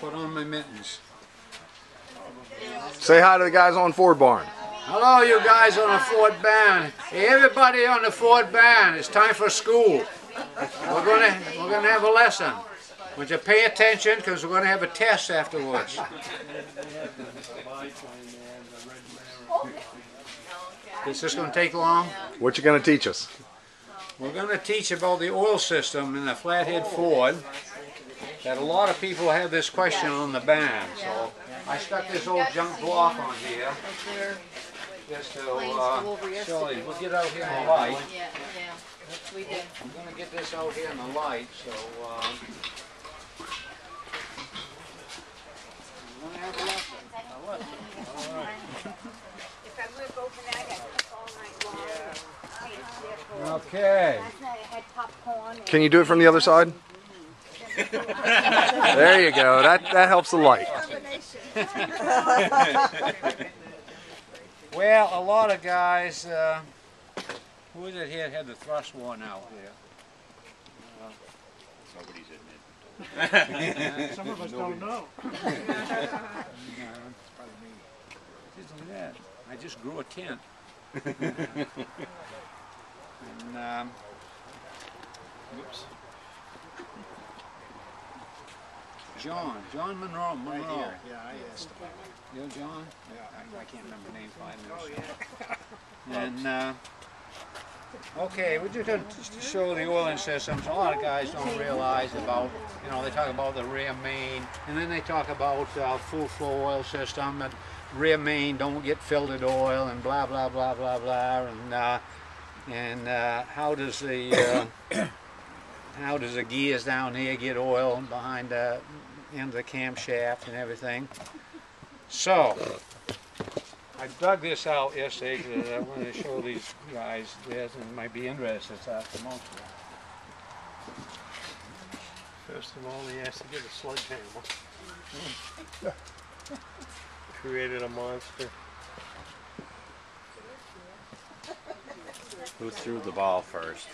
put on my mittens. Say hi to the guys on Ford Barn. Hello, you guys on the Ford Band. Hey, everybody on the Ford Band, it's time for school. We're gonna have a lesson. Would you pay attention, because we're gonna have a test afterwards. Is this gonna take long? What you gonna teach us? We're gonna teach about the oil system in the flathead Ford. That a lot of people have this question on the band. So I stuck this old junk block on here. Just to show you. We'll get out here in the light. Yeah, we did. I'm going to get this out here in the light, so we're going to have a lesson. All right. If I would go for that, I'd all night long. Okay. Last night I had popcorn. Can you do it from the other side? There you go. That helps the light. Well, a lot of guys, who is it here had the thrust worn out here? Nobody's admitted. Some of us don't know. Just look at that. I just grew a tent. And, whoops. John Monroe. Right here. Yeah, I asked about it. You John? Yeah. I can't remember the name 5 minutes ago. And, okay, we're just going to show the oiling systems. A lot of guys don't realize about, they talk about the rear main, and then they talk about full flow oil system, and rear main don't get filtered oil, and blah, blah, blah, blah, blah, and how does the gears down here get oil behind the end of the camshaft and everything. So, I dug this out yesterday because I wanted to show these guys this, and it might be interested to most of them. First of all, he has to get a sledgehammer. Created a monster. Who threw the ball first?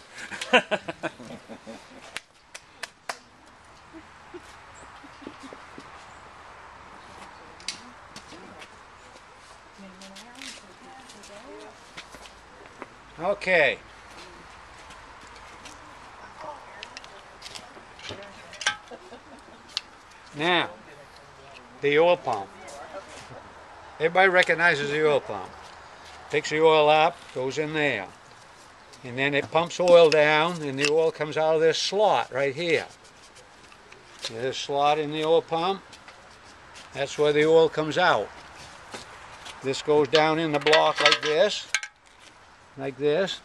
Okay. Now, the oil pump. Everybody recognizes the oil pump. Picks the oil up, goes in there. And then it pumps oil down, and the oil comes out of this slot right here. There's a slot in the oil pump. That's where the oil comes out. This goes down in the block like this. Like this.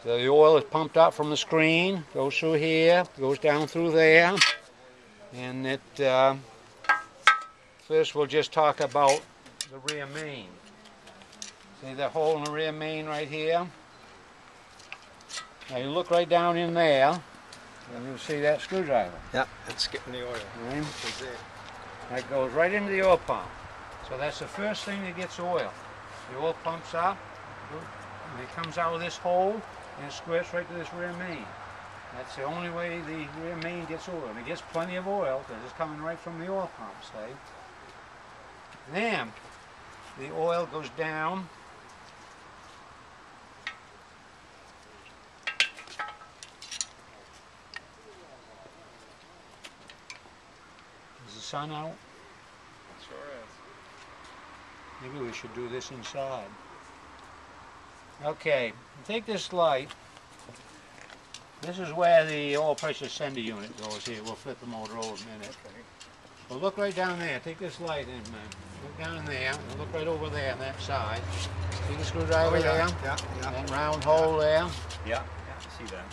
So the oil is pumped up from the screen, goes through here, goes down through there, and it first we'll just talk about the rear main. See the hole in the rear main right here? Now you look right down in there, and you'll see that screwdriver. Yep, it's skipping the oil. Right? That goes right into the oil pump. So that's the first thing that gets oil. The oil pumps up, and it comes out of this hole, and it squirts right to this rear main. That's the only way the rear main gets oil. And it gets plenty of oil because it's coming right from the oil pump, see? Then the oil goes down Is the sun out? Sure is. Maybe we should do this inside. Okay, take this light. This is where the oil pressure sender unit goes here. We'll flip the motor over a minute. Well, look right down there. Take this light in, man. Look down in there, and look right over there on that side. See the screwdriver there? Yeah. That round hole there? Yeah, see that.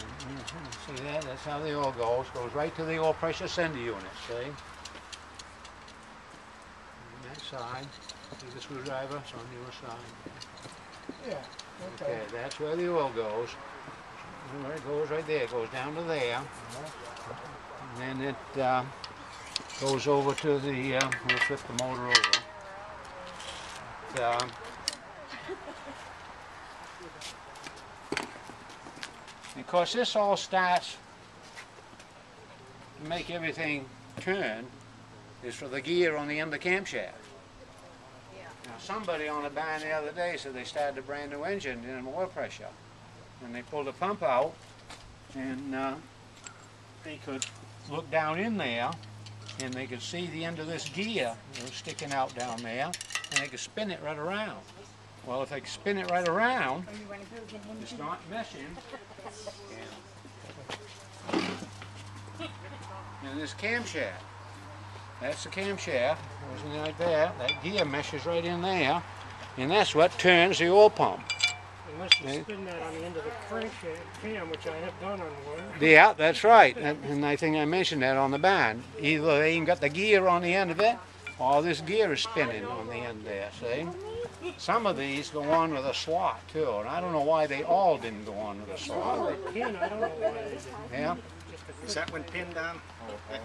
See that? That's how the oil goes. Goes right to the oil pressure sender unit, see? On that side. See the screwdriver? It's on the other side. Yeah. Okay, that's where the oil goes. Where it goes right there. It goes down to there. And then it goes over to the, we'll flip the motor over. Of course, this all starts to make everything turn is for the gear on the end of the camshaft. Now somebody on the band the other day said they started a brand new engine in oil pressure. And they pulled the pump out and they could look down in there and they could see the end of this gear sticking out down there, and they could spin it right around. Well, if they could spin it right around, it's not meshing. And this camshaft, that's the camshaft, goes in like that. That gear meshes right in there, and that's what turns the oil pump. Unless you spin that on the end of the crankshaft cam, which I have done on one. Yeah, that's right. And I think I mentioned that on the band. Either they even got the gear on the end of it, or this gear is spinning on the end there, see? Some of these go on with a slot, too, and I don't know why they all didn't go on with a slot. Pin, I don't know why they didn't. Yeah? Is that one pinned on?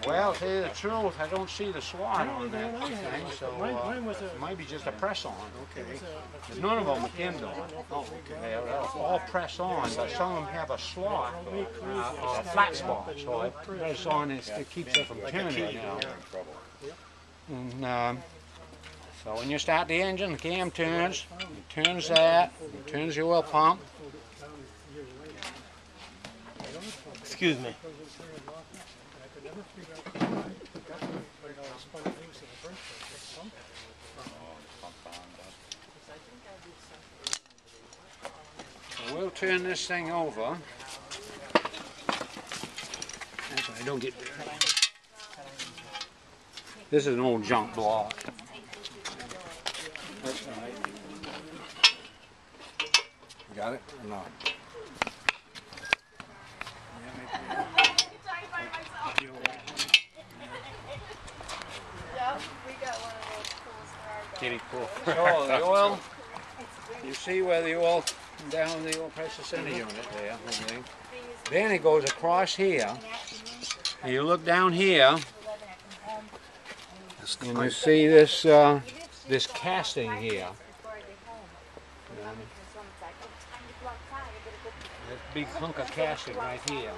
Well, to tell you the truth, I don't see the slot on that thing, so Mine was it might be just a press on. Okay. None of them are pinned on. They're all press on, but some of them have a slot or a flat spot, so it press on and it keeps it from turning. You know. And, so when you start the engine, the cam turns, it turns that, it turns the oil pump. Excuse me. So we'll turn this thing over. Actually, I don't get. This is an old junk block. That's all right. You got it or not? Kitty pool. So the oil, you see where the oil, down the oil pressure center unit there, okay? Then it goes across here, and you look down here, and you see this, this casting here. This big hunk of casting right here.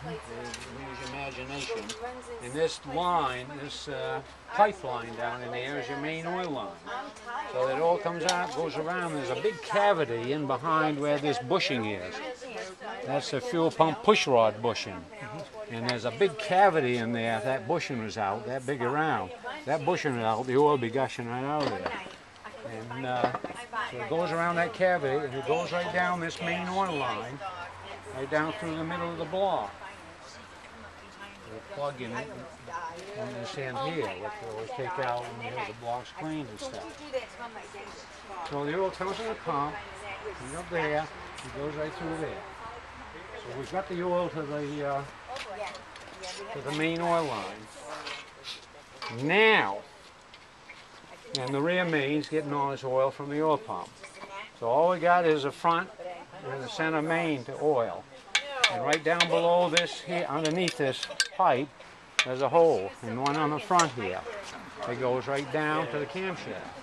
Use your imagination. And this line, this pipeline down in there is your main oil line. So that oil comes out, goes around. There's a big cavity in behind where this bushing is. That's the fuel pump push rod bushing. And there's a big cavity in there. If that bushing was out, that big around, that bushing was out, the oil will be gushing right out of there. And so it goes around that cavity, and it goes right down this main oil line, right down through the middle of the block. We'll plug in it on this end here, which we always take out when you have the blocks cleaned and stuff. So the oil comes in the pump, and up there, it goes right through there. So we've got the oil to the main oil line. Now, and the rear main's getting all this oil from the oil pump. So all we got is the front and the center main to oil. And right down below this here, underneath this pipe, there's a hole, and one on the front here. It goes right down to the camshaft.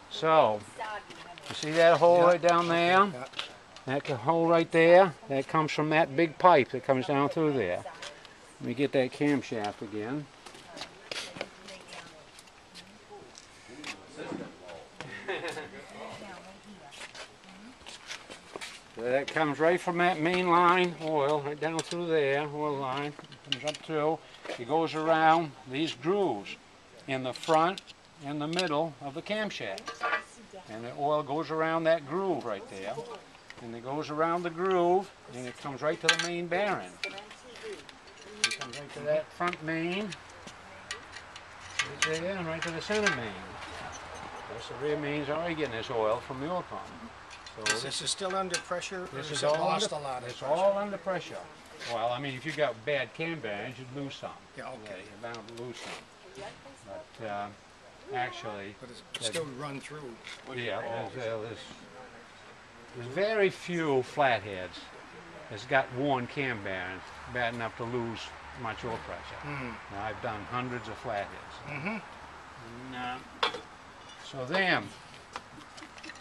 So, you see that hole right down there? That hole right there, that comes from that big pipe that comes down through there. Let me get that camshaft again. So that comes right from that main line, oil, right down through there, oil line, comes up through. It goes around these grooves in the front and the middle of the camshaft. And the oil goes around that groove right there. And it goes around the groove, and it comes right to the main bearing. It comes right to that front main, right there, and right to the center main. That's the rear main's already getting this oil from the oil pump. So This is still under pressure? this or is it all lost under, a lot of it's pressure? all under pressure. Well, I mean, if you got bad cam bearings, you'd lose some. Yeah, okay. You're bound to lose some. But actually, But it's still run through. yeah, there's very few flatheads that's got worn cam bearings bad enough to lose much oil pressure. Now, I've done hundreds of flatheads. So then,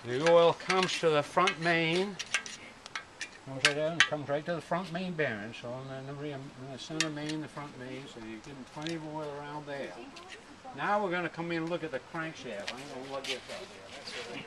the oil comes to the front main, Comes right out and comes right to the front main bearing. So in the center main, the front main, so you're getting plenty of oil around there. Now we're going to come in and look at the crankshaft. I'm going to look this up here.